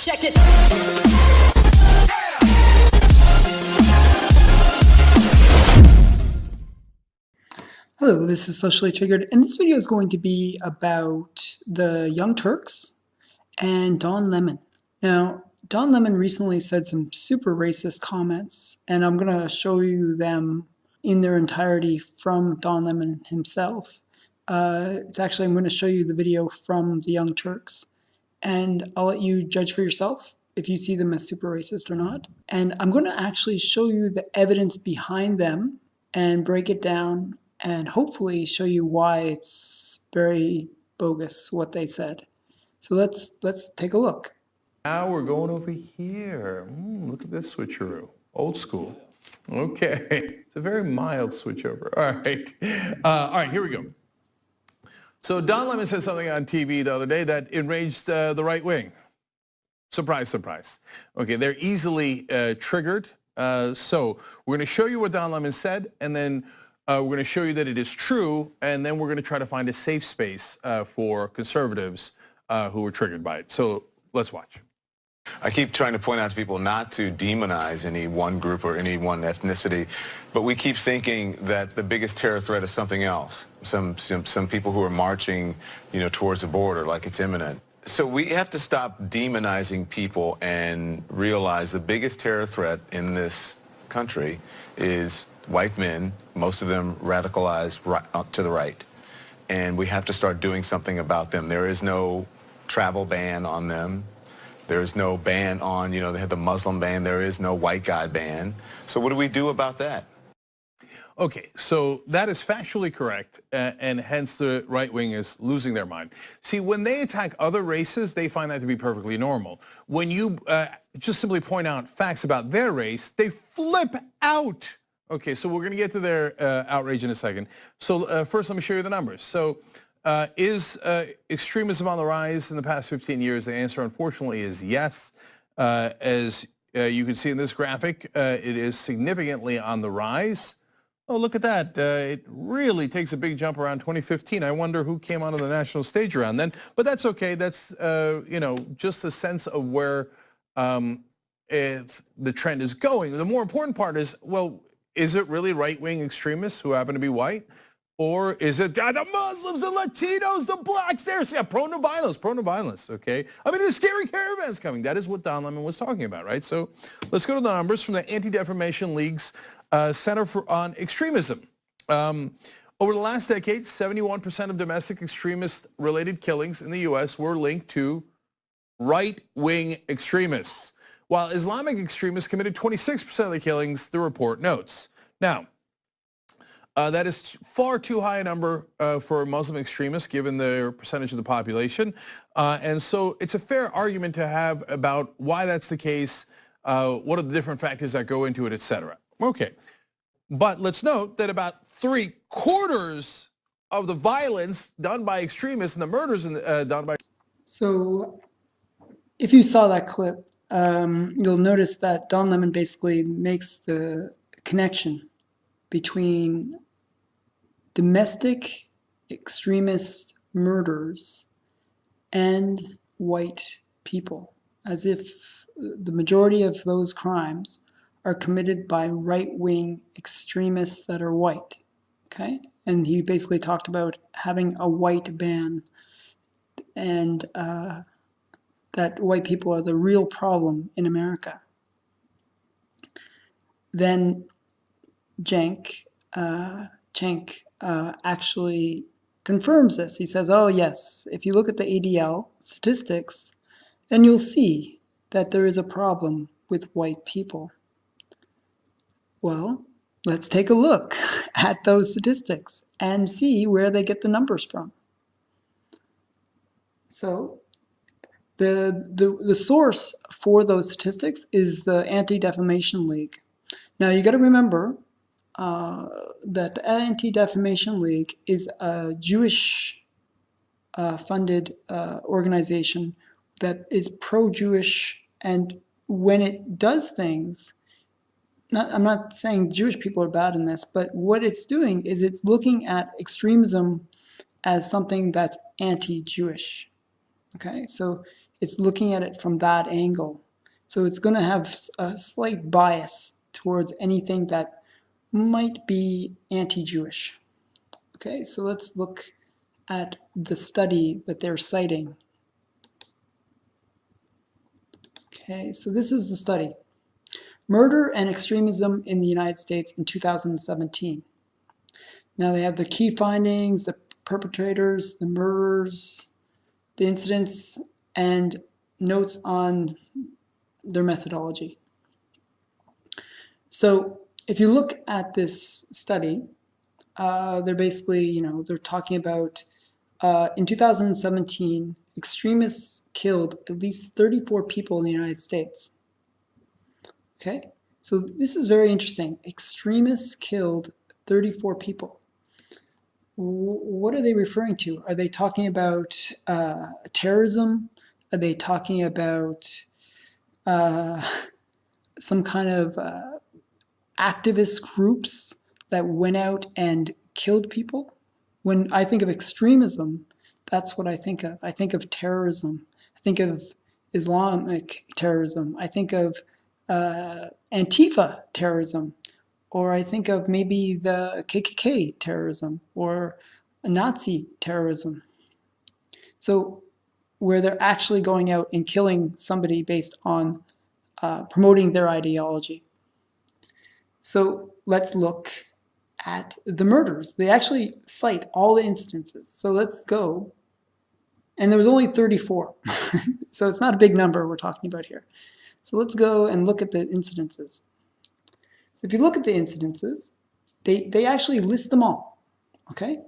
Check this. Hello, this is Socially Triggered, and this video is going to be about the Young Turks and Don Lemon. Now, Don Lemon recently said some super racist comments, and I'm going to show you them in their entirety from Don Lemon himself. I'm going to show you the video from the Young Turks, and I'll let you judge for yourself if you see them as super racist or not. And I'm going to actually show you the evidence behind them and break it down and hopefully show you why it's very bogus what they said. So let's take a look. Now we're going over here. Look at this switcheroo. Old school. Okay. It's a very mild switchover. All right, here we go. So Don Lemon said something on TV the other day that enraged the right wing. Surprise, surprise. Okay, they're easily triggered. So we're going to show you what Don Lemon said, and then we're going to show you that it is true, and then we're going to try to find a safe space for conservatives who were triggered by it. So let's watch. I keep trying to point out to people not to demonize any one group or any one ethnicity, but we keep thinking that the biggest terror threat is something else. Some people who are marching, towards the border like it's imminent. So we have to stop demonizing people and realize the biggest terror threat in this country is white men, most of them radicalized to the right. And we have to start doing something about them. There is no travel ban on them. There is no ban on, they have the Muslim ban. There is no white guy ban. So what do we do about that? Okay, so that is factually correct, and hence the right wing is losing their mind. See, when they attack other races, they find that to be perfectly normal. When you just simply point out facts about their race, they flip out. Okay, so we're going to get to their outrage in a second. So first, let me show you the numbers. So is extremism on the rise in the past 15 years? The answer, unfortunately, is yes. As you can see in this graphic, it is significantly on the rise. Oh, look at that. It really takes a big jump around 2015. I wonder who came onto the national stage around then. But that's okay. That's, just a sense of where the trend is going. The more important part is, well, is it really right-wing extremists who happen to be white? Or is it the Muslims, the Latinos, the blacks? They're prone to violence, okay? I mean, there's scary caravans coming. That is what Don Lemon was talking about, right? So let's go to the numbers from the Anti-Defamation League's Center on Extremism. Over the last decade, 71% of domestic extremist-related killings in the U.S. were linked to right-wing extremists, while Islamic extremists committed 26% of the killings, the report notes. Now, that is far too high a number for Muslim extremists, given their percentage of the population. And so it's a fair argument to have about why that's the case, what are the different factors that go into it, et cetera. Okay, but let's note that about 3/4 of the violence done by extremists and the murders done by... So if you saw that clip, you'll notice that Don Lemon basically makes the connection between domestic extremist murders and white people, as if the majority of those crimes are committed by right-wing extremists that are white, okay? And he basically talked about having a white ban and that white people are the real problem in America. Then Cenk actually confirms this. He says, oh yes, if you look at the ADL statistics, then you'll see that there is a problem with white people. Well, let's take a look at those statistics and see where they get the numbers from. So the source for those statistics is the Anti-Defamation League. Now you got to remember that the Anti-Defamation League is a Jewish funded organization that is pro-Jewish, and when it does things, I'm not saying Jewish people are bad in this, but what it's doing is it's looking at extremism as something that's anti-Jewish. Okay, so it's looking at it from that angle. So it's going to have a slight bias towards anything that might be anti-Jewish. Okay, so let's look at the study that they're citing. Okay, so this is the study. Murder and Extremism in the United States in 2017. Now they have the key findings, the perpetrators, the murderers, the incidents, and notes on their methodology. So if you look at this study, they're basically, they're talking about in 2017, extremists killed at least 34 people in the United States. Okay, so this is very interesting. Extremists killed 34 people. What are they referring to? Are they talking about terrorism? Are they talking about some kind of activist groups that went out and killed people? When I think of extremism, that's what I think of. I think of terrorism. I think of Islamic terrorism. I think of Antifa terrorism. Or I think of maybe the KKK terrorism or Nazi terrorism. So where they're actually going out and killing somebody based on promoting their ideology. So let's look at the murders. They actually cite all the incidences. So let's go. And there was only 34. So it's not a big number we're talking about here. So let's go and look at the incidences. So if you look at the incidences, they actually list them all, okay?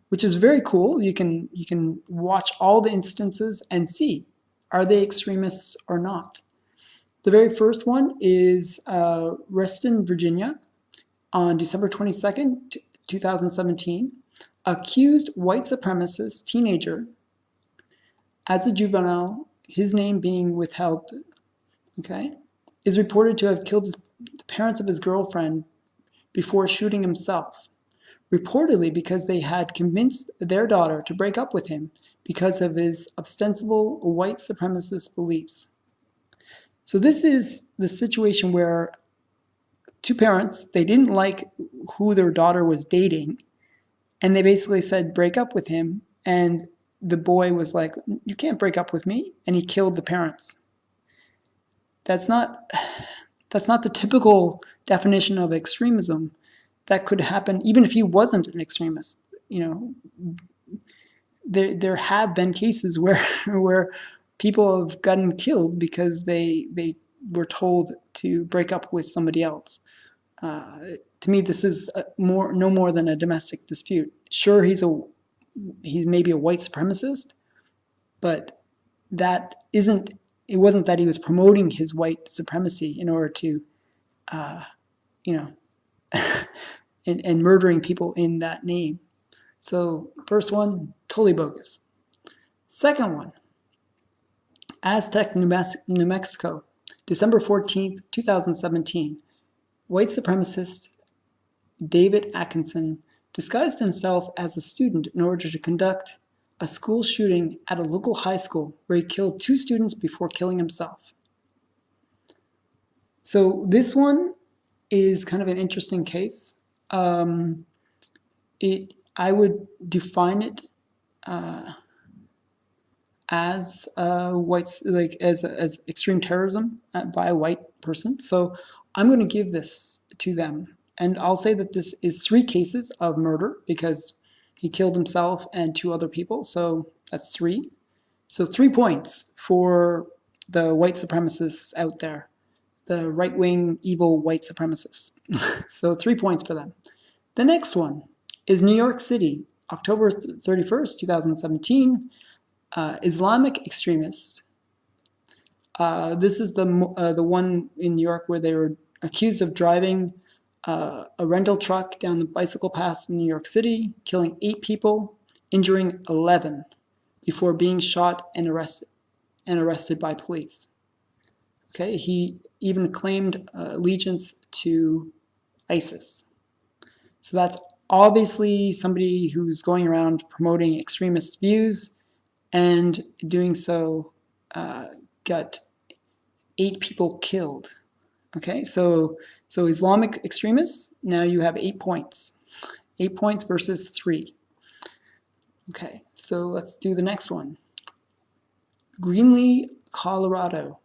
Which is very cool. You can watch all the incidences and see, are they extremists or not? The very first one is Reston, Virginia, on December 22nd, 2017, accused white supremacist teenager as a juvenile, his name being withheld, okay, is reported to have killed the parents of his girlfriend before shooting himself, reportedly because they had convinced their daughter to break up with him because of his ostensible white supremacist beliefs. So this is the situation where two parents, they didn't like who their daughter was dating, and they basically said, break up with him, and the boy was like, you can't break up with me, and he killed the parents. That's not the typical definition of extremism. That could happen even if he wasn't an extremist. There have been cases where people have gotten killed because they were told to break up with somebody else. To me, this is no more than a domestic dispute. Sure, he's maybe a white supremacist, but it wasn't that he was promoting his white supremacy in order to, and murdering people in that name. So first one, totally bogus. Second one, Aztec, New Mexico, December 14th, 2017. White supremacist David Atkinson disguised himself as a student in order to conduct a school shooting at a local high school where he killed 2 students before killing himself. So this one is kind of an interesting case. I would define it as as extreme terrorism by a white person. So I'm going to give this to them, and I'll say that this is 3 cases of murder because he killed himself and 2 other people. So that's 3. So 3 points for the white supremacists out there, the right-wing evil white supremacists. So 3 points for them. The next one is New York City, October 31st, 2017. Islamic extremists. This is the one in New York where they were accused of driving a rental truck down the bicycle path in New York City, killing 8 people, injuring 11, before being shot and arrested by police. Okay, he even claimed allegiance to ISIS. So that's obviously somebody who's going around promoting extremist views and doing so got 8 people killed. Okay, so Islamic extremists, now you have 8 points. 8 points versus 3. Okay, so let's do the next one. Greenlee, Colorado,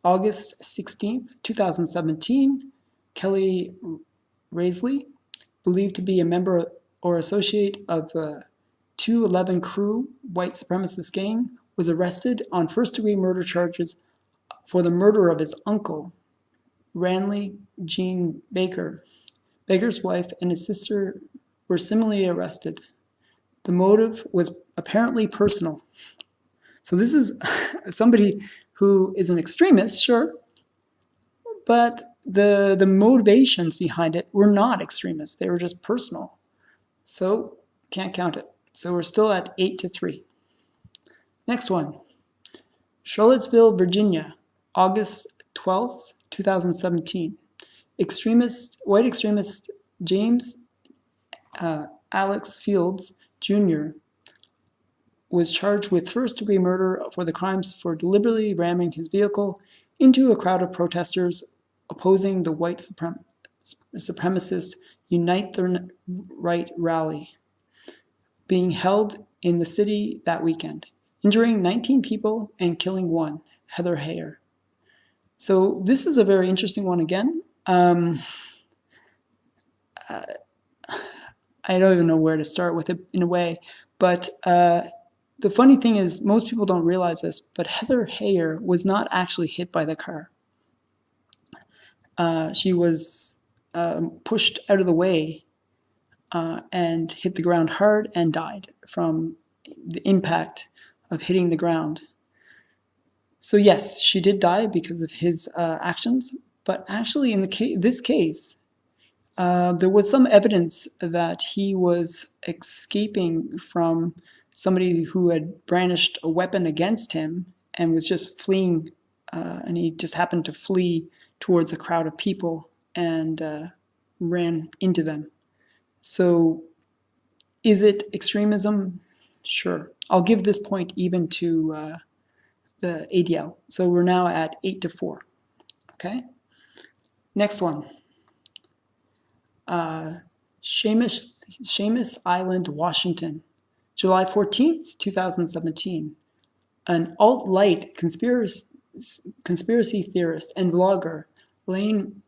August 16th, 2017. Kelly Raisley, believed to be a member or associate of the 211 Crew white supremacist gang, was arrested on first-degree murder charges for the murder of his uncle, Ranley Jean Baker. Baker's wife and his sister were similarly arrested. The motive was apparently personal. So this is somebody who is an extremist, sure, but the motivations behind it were not extremist. They were just personal. So can't count it. So we're still at 8-3. Next one. Charlottesville, Virginia, August 12th, 2017. White extremist James Alex Fields Jr. was charged with first-degree murder for the crimes for deliberately ramming his vehicle into a crowd of protesters opposing the white supremacist Unite the Right rally being held in the city that weekend, injuring 19 people and killing 1, Heather Heyer. So this is a very interesting one again. I don't even know where to start with it in a way, but the funny thing is most people don't realize this, but Heather Heyer was not actually hit by the car. She was pushed out of the way and hit the ground hard and died from the impact of hitting the ground. So yes, she did die because of his actions, but actually in this case, there was some evidence that he was escaping from somebody who had brandished a weapon against him and was just fleeing, and he just happened to flee towards a crowd of people and ran into them. So is it extremism? Sure. I'll give this point even to the ADL. So we're now at 8-4. Okay. Next one. Sheamus Island, Washington, July 14th, 2017. An alt-right conspiracy theorist and blogger, Lane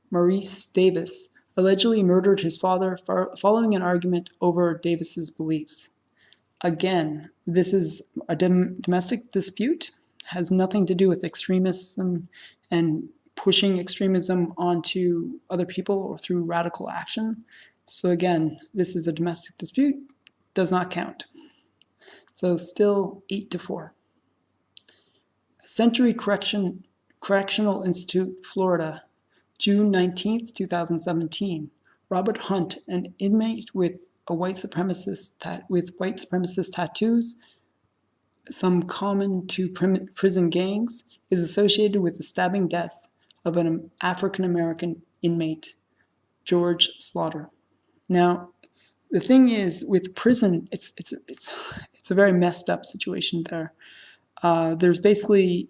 Maurice Davis, allegedly murdered his father following an argument over Davis's beliefs. Again, this is a domestic dispute, has nothing to do with extremism and pushing extremism onto other people or through radical action. So again, this is a domestic dispute, does not count. So still 8-4. Century Correctional Institute, Florida, June 19th, 2017. Robert Hunt, an inmate with white supremacist tattoos, some common to prison gangs, is associated with the stabbing death of an African-American inmate, George Slaughter. Now, the thing is, with prison, it's a very messed up situation there. There's basically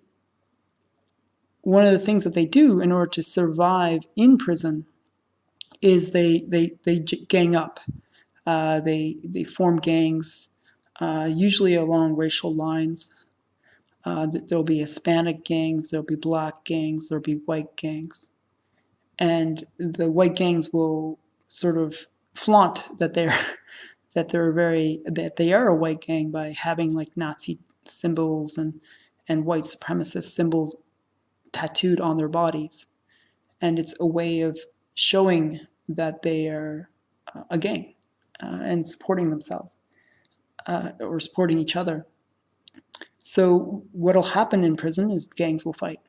one of the things that they do in order to survive in prison is they gang up. They form gangs, usually along racial lines. There'll be Hispanic gangs, there'll be black gangs, there'll be white gangs. And the white gangs will sort of flaunt that they are a white gang by having like Nazi symbols and white supremacist symbols tattooed on their bodies. And it's a way of showing that they are a gang and supporting themselves or supporting each other. So what'll happen in prison is gangs will fight.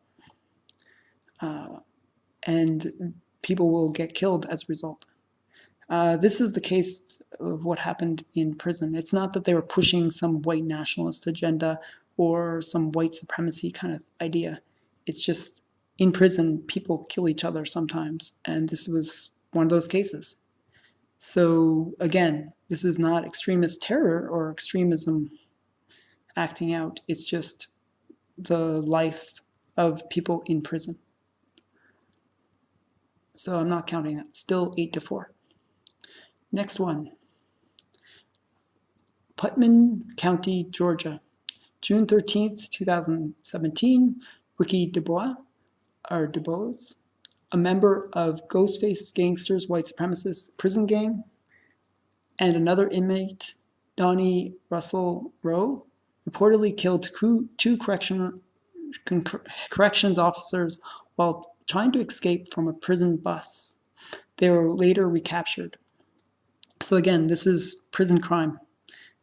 And people will get killed as a result. This is the case of what happened in prison. It's not that they were pushing some white nationalist agenda or some white supremacy kind of idea. It's just in prison, people kill each other sometimes, and this was one of those cases. So again, this is not extremist terror or extremism acting out. It's just the life of people in prison. So I'm not counting that. Still 8-4. Next one. Putnam County, Georgia. June 13th, 2017. Rickey Dubois, a member of Ghostface Gangsters White Supremacist Prison Gang, and another inmate, Donnie Russell Rowe, reportedly killed two corrections officers while trying to escape from a prison bus. They were later recaptured. So again, this is prison crime.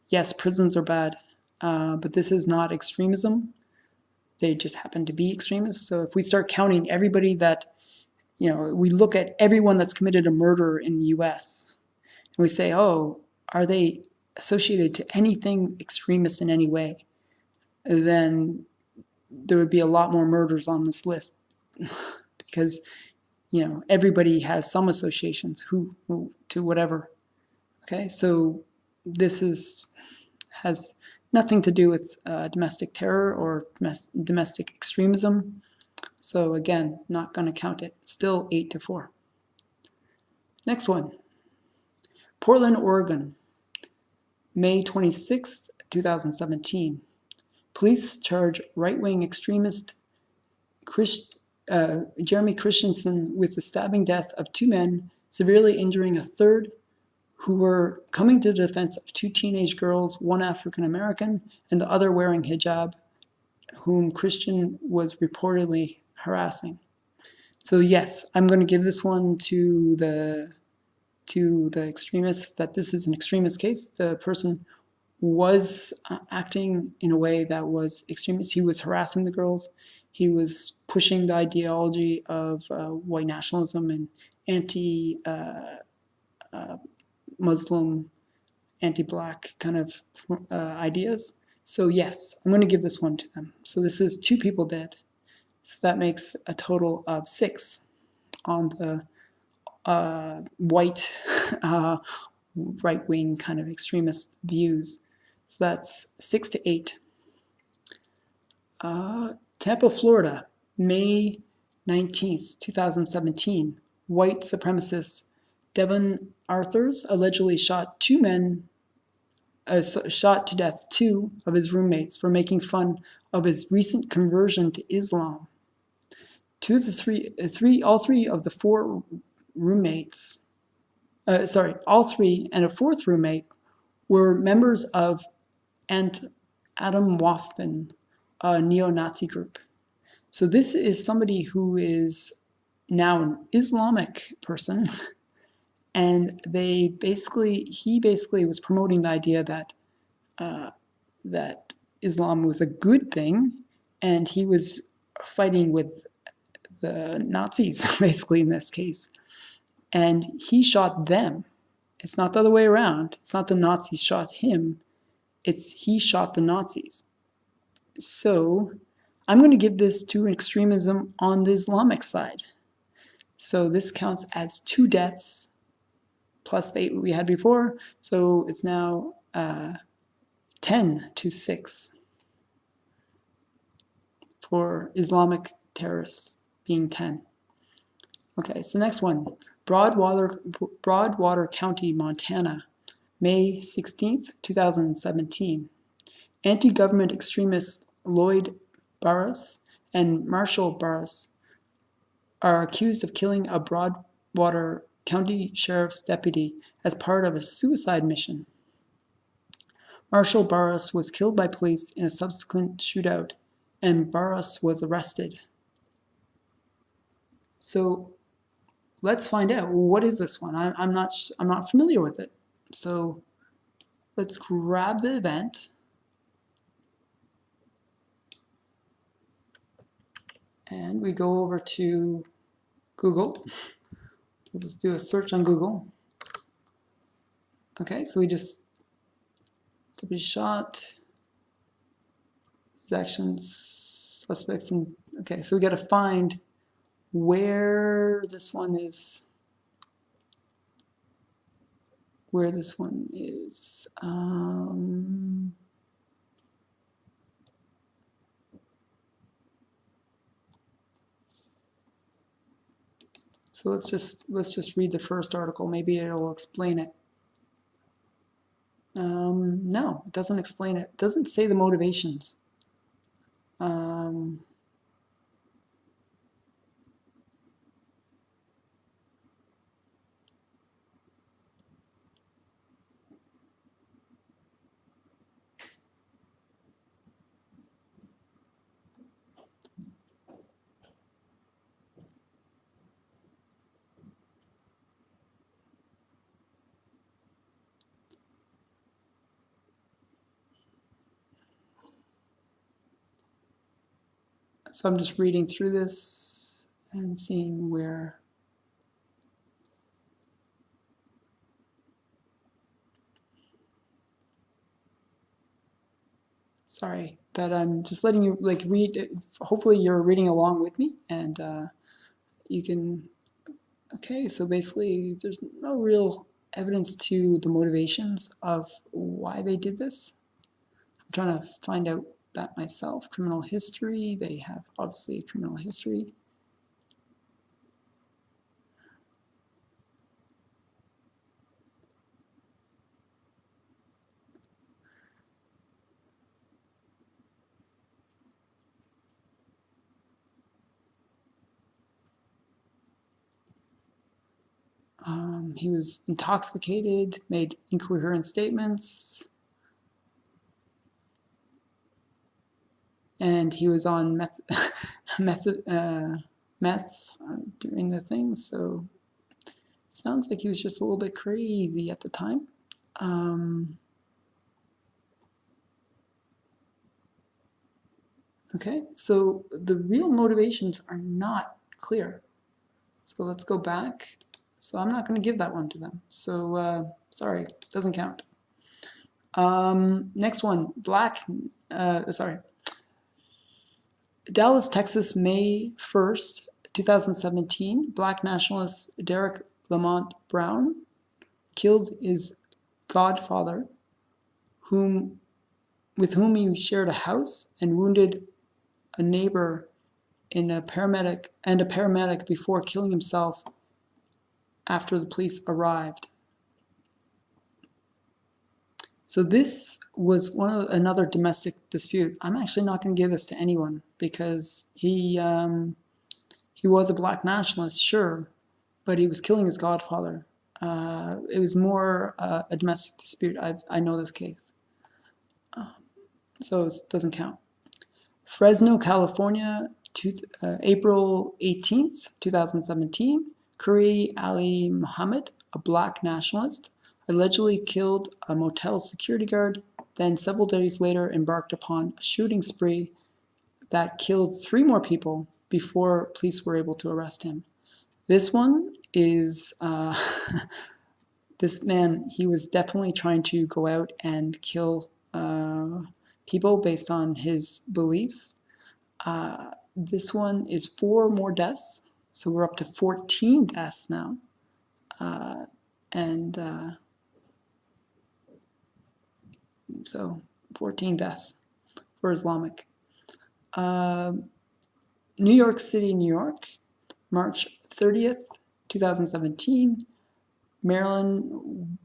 Yes, prisons are bad, but this is not extremism. They just happen to be extremists. So if we start counting everybody that, we look at everyone that's committed a murder in the US, and we say, oh, are they associated to anything extremist in any way? Then there would be a lot more murders on this list because, everybody has some associations who to whatever. Okay, so this has nothing to do with domestic terror or domestic extremism. So again, not going to count it. Still 8-4. Next one. Portland, Oregon, May 26, 2017. Police charge right-wing extremist Jeremy Christensen with the stabbing death of two men, severely injuring a third, who were coming to the defense of two teenage girls, one African American and the other wearing hijab, whom Christian was reportedly harassing. So yes, I'm going to give this one to the extremists, that this is an extremist case. The person was acting in a way that was extremist. He was harassing the girls. He was pushing the ideology of white nationalism and anti-Muslim, anti-black kind of ideas. So yes, I'm going to give this one to them. So this is 2 people dead. So that makes a total of 6 on the white right-wing kind of extremist views. So that's 6-8. Tampa, Florida, May 19th, 2017. White supremacist Devon Arthurs allegedly shot to death 2 of his roommates for making fun of his recent conversion to Islam. All three of the 4 roommates, all 3 and a 4th roommate were members of Adam Waffen, a neo-Nazi group. So this is somebody who is now an Islamic person, and he basically was promoting the idea that that Islam was a good thing, and he was fighting with the Nazis, basically in this case. And he shot them. It's not the other way around. It's not the Nazis shot him. It's he shot the Nazis. So I'm going to give this to extremism on the Islamic side. So this counts as 2 deaths plus the 8 we had before. So it's now 10-6 for Islamic terrorists being 10. Okay, so next one. Broadwater County, Montana, May 16th, 2017. Anti-government extremists Lloyd Barras and Marshall Barras are accused of killing a Broadwater County Sheriff's deputy as part of a suicide mission. Marshall Barras was killed by police in a subsequent shootout, and Barras was arrested. So let's find out, what is this one? I'm not familiar with it. So let's grab the event. And we go over to Google. We'll just do a search on Google. Okay, so we just deputy shot, actions, suspects, and okay, so we got to find where this one is. So let's just read the first article. Maybe it'll explain it. No, it doesn't explain it. It doesn't say the motivations. So I'm just reading through this and seeing where. Sorry that I'm just letting you like read it. Hopefully you're reading along with me, and you can. Okay, so basically there's no real evidence to the motivations of why they did this. I'm trying to find out that myself. Criminal history, they have obviously a criminal history. He was intoxicated, made incoherent statements, and he was on meth during the thing, so it sounds like he was just a little bit crazy at the time. Okay, so the real motivations are not clear. So let's go back. So I'm not going to give that one to them. So sorry, doesn't count. Next one, Dallas, Texas, May 1st, 2017. Black nationalist Derek Lamont Brown killed his godfather, with whom he shared a house, and wounded a neighbor and a paramedic before killing himself after the police arrived. So this was another domestic dispute. I'm actually not going to give this to anyone because he was a black nationalist, sure, but he was killing his godfather. It was more a domestic dispute. I know this case. So it doesn't count. Fresno, California, April 18th, 2017. Curry Ali Muhammad, a black nationalist, allegedly killed a motel security guard, then several days later embarked upon a shooting spree that killed 3 more people before police were able to arrest him. This one is, this man, he was definitely trying to go out and kill people based on his beliefs. This one is 4 more deaths, so we're up to 14 deaths now. So 14 deaths for Islamic. New York City, New York, March 30th, 2017. Maryland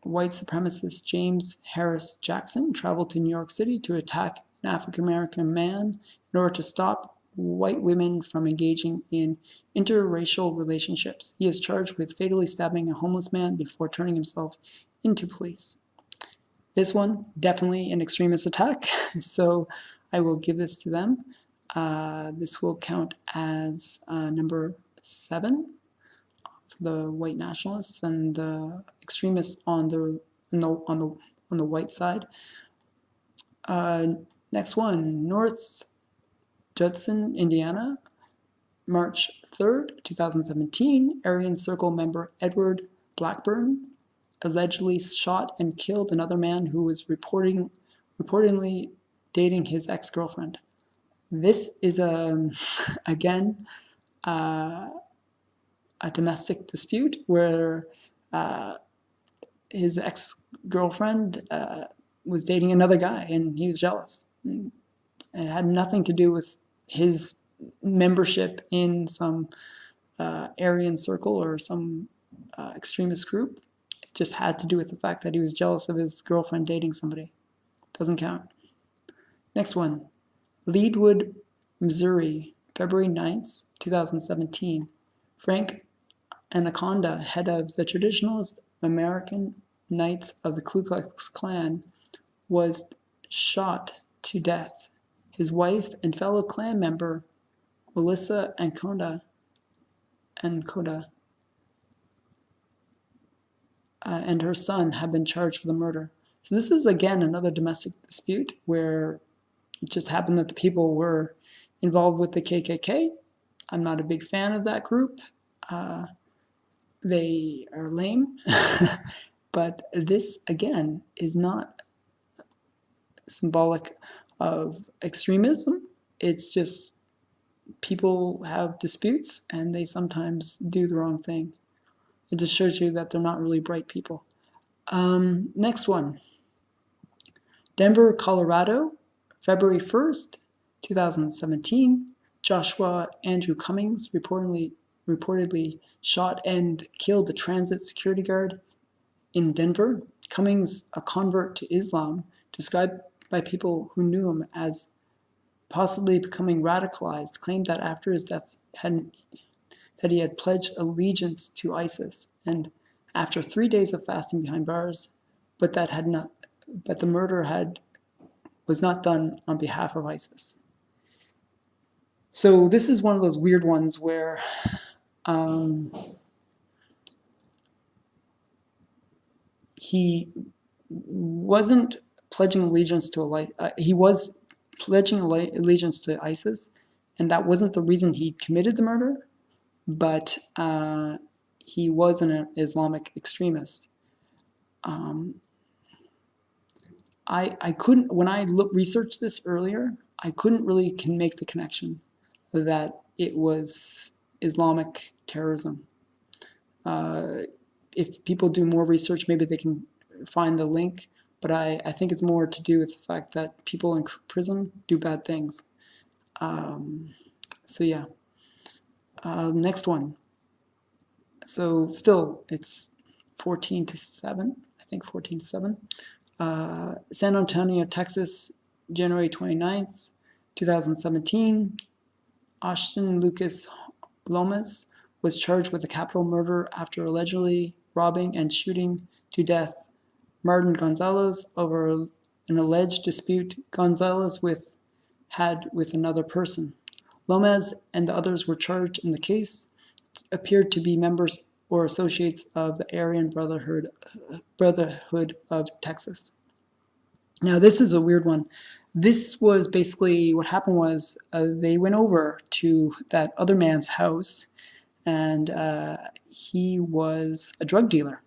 white supremacist James Harris Jackson traveled to New York City to attack an African-American man in order to stop white women from engaging in interracial relationships. He is charged with fatally stabbing a homeless man before turning himself into police. This one, definitely an extremist attack, so I will give this to them. This will count as number 7 for the white nationalists and extremists on the white side. Next one, North Judson, Indiana, March 3rd, 2017. Aryan Circle member Edward Blackburn allegedly shot and killed another man who was reportedly dating his ex-girlfriend. This is again a domestic dispute where his ex-girlfriend was dating another guy and he was jealous. It had nothing to do with his membership in some Aryan circle or some extremist group. It just had to do with the fact that he was jealous of his girlfriend dating somebody. Doesn't count. Next one, Leadwood, Missouri, February 9th, 2017. Frank Anaconda, head of the traditionalist American Knights of the Ku Klux Klan, was shot to death. His wife and fellow Klan member, Melissa Anaconda, and her son have been charged for the murder. So this is, again, another domestic dispute where it just happened that the people were involved with the KKK. I'm not a big fan of that group. They are lame. But this, again, is not symbolic of extremism. It's just people have disputes and they sometimes do the wrong thing. It just shows you that they're not really bright people. Next one. Denver, Colorado, February 1st, 2017. Joshua Andrew Cummings reportedly shot and killed a transit security guard in Denver. Cummings, a convert to Islam, described by people who knew him as possibly becoming radicalized, claimed that after his death that he had pledged allegiance to ISIS, and after 3 days of fasting behind bars, but the murder was not done on behalf of ISIS. So this is one of those weird ones where he wasn't pledging allegiance to he was pledging allegiance to ISIS, and that wasn't the reason he committed the murder, but he was an Islamic extremist. I couldn't, when I researched this earlier, I couldn't really make the connection that it was Islamic terrorism. If people do more research, maybe they can find the link, but I think it's more to do with the fact that people in prison do bad things. So yeah. Next one. So still, it's 14-7, I think 14-7. San Antonio, Texas, January 29th, 2017. Austin Lucas Lomas was charged with a capital murder after allegedly robbing and shooting to death Martin Gonzalez over an alleged dispute Gonzalez had with another person. Lomas and the others were charged in the case, appeared to be members or associates of the Aryan Brotherhood of Texas. Now, this is a weird one. This was basically what happened was they went over to that other man's house, and he was a drug dealer.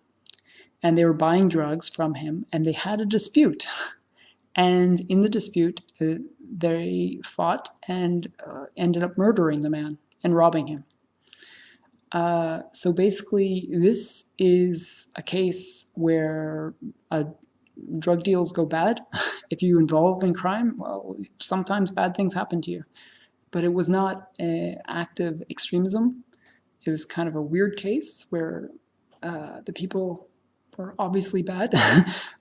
And they were buying drugs from him, and they had a dispute. And in the dispute, they fought and ended up murdering the man and robbing him. So basically, this is a case where drug deals go bad. If you involve in crime, well, sometimes bad things happen to you. But it was not active extremism. It was kind of a weird case where the people were obviously bad.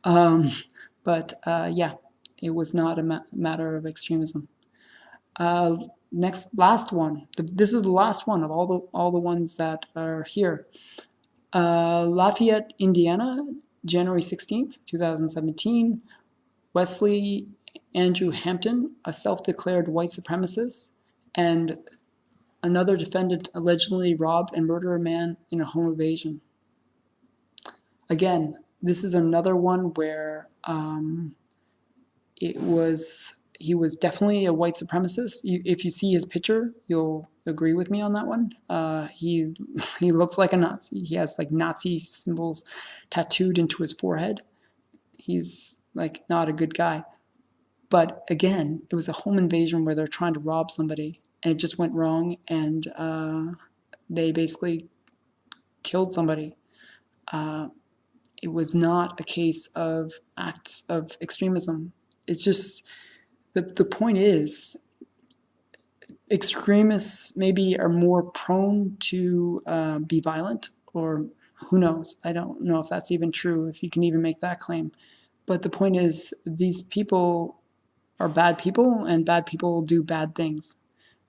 Yeah, it was not a matter of extremism. Last one. This is the last one of all the ones that are here. Lafayette, Indiana, January 16th, 2017. Wesley Andrew Hampton, a self-declared white supremacist, and another defendant allegedly robbed and murdered a man in a home invasion. Again, this is another one where he was definitely a white supremacist. If you see his picture, you'll agree with me on that one. He looks like a Nazi. He has like Nazi symbols tattooed into his forehead. He's like not a good guy. But again, it was a home invasion where they're trying to rob somebody, and it just went wrong, and they basically killed somebody. It was not a case of acts of extremism. It's just, the point is, extremists maybe are more prone to be violent, or who knows? I don't know if that's even true, if you can even make that claim. But the point is, these people are bad people, and bad people do bad things.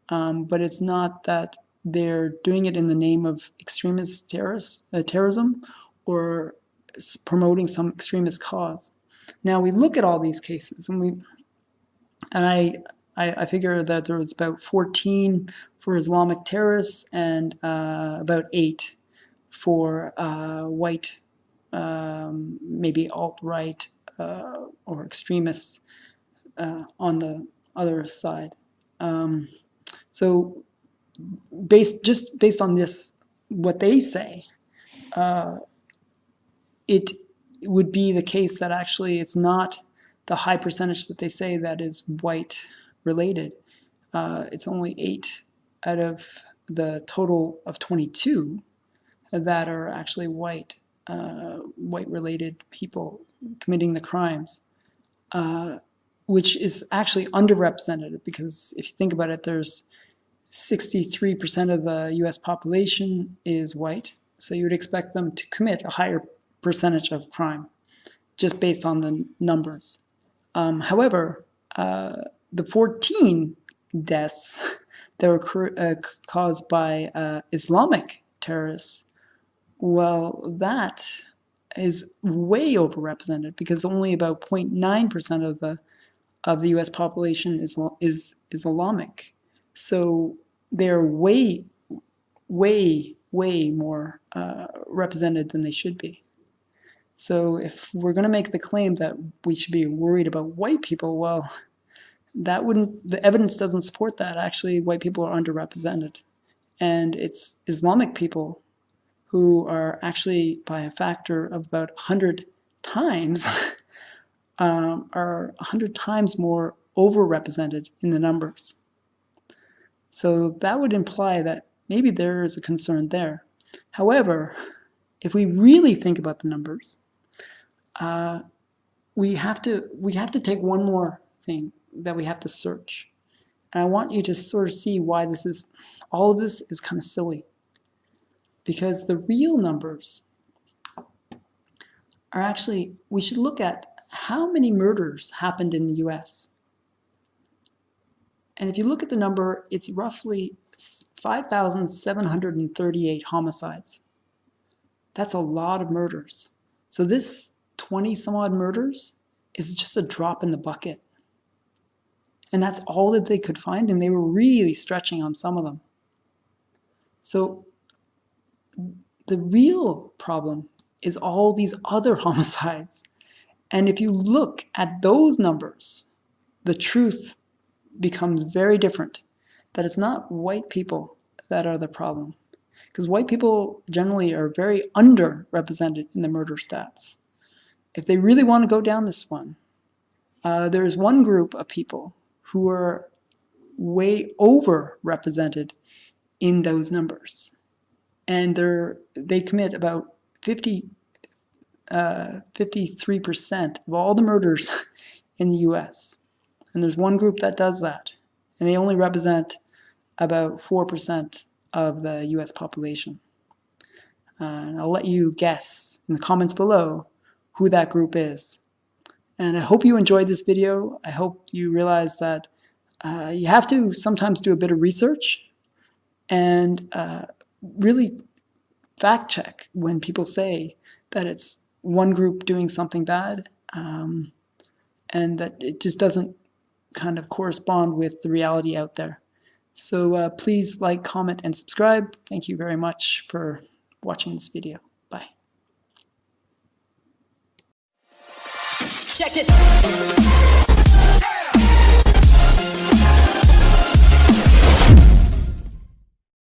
But it's not that they're doing it in the name of extremist terrorism or promoting some extremist cause. Now we look at all these cases, and I figure that there was about 14 for Islamic terrorists and about 8 for white, maybe alt-right or extremists on the other side. So based on this, what they say, it would be the case that actually it's not the high percentage that they say that is white related. It's only 8 out of the total of 22 that are actually white related people committing the crimes, which is actually underrepresented, because if you think about it, there's 63% of the US population is white, so you would expect them to commit a higher percentage of crime just based on the numbers. However, the 14 deaths that were caused by Islamic terrorists, well, that is way overrepresented, because only about 0.9% of the US population is Islamic. So they're way more represented than they should be. So if we're going to make the claim that we should be worried about white people, well, the evidence doesn't support that. Actually, white people are underrepresented. And it's Islamic people who are actually, by a factor of about 100 times, are 100 times more overrepresented in the numbers. So that would imply that maybe there is a concern there. However, if we really think about the numbers, we have to take one more thing that we have to search. And I want you to sort of see why all of this is kind of silly. Because the real numbers are actually, we should look at how many murders happened in the US. And if you look at the number, it's roughly 5,738 homicides. That's a lot of murders. So this 20 some odd murders is just a drop in the bucket. And that's all that they could find, and they were really stretching on some of them. So the real problem is all these other homicides. And if you look at those numbers, the truth becomes very different, that it's not white people that are the problem. Because white people generally are very underrepresented in the murder stats. If they really want to go down this one, there is one group of people who are way overrepresented in those numbers. And they commit about 53% of all the murders in the US. And there's one group that does that. And they only represent about 4% of the US population. And I'll let you guess in the comments below who that group is. And I hope you enjoyed this video. I hope you realize that you have to sometimes do a bit of research and really fact check when people say that it's one group doing something bad, and that it just doesn't kind of correspond with the reality out there. So please like, comment, and subscribe. Thank you very much for watching this video. Bye. Check this.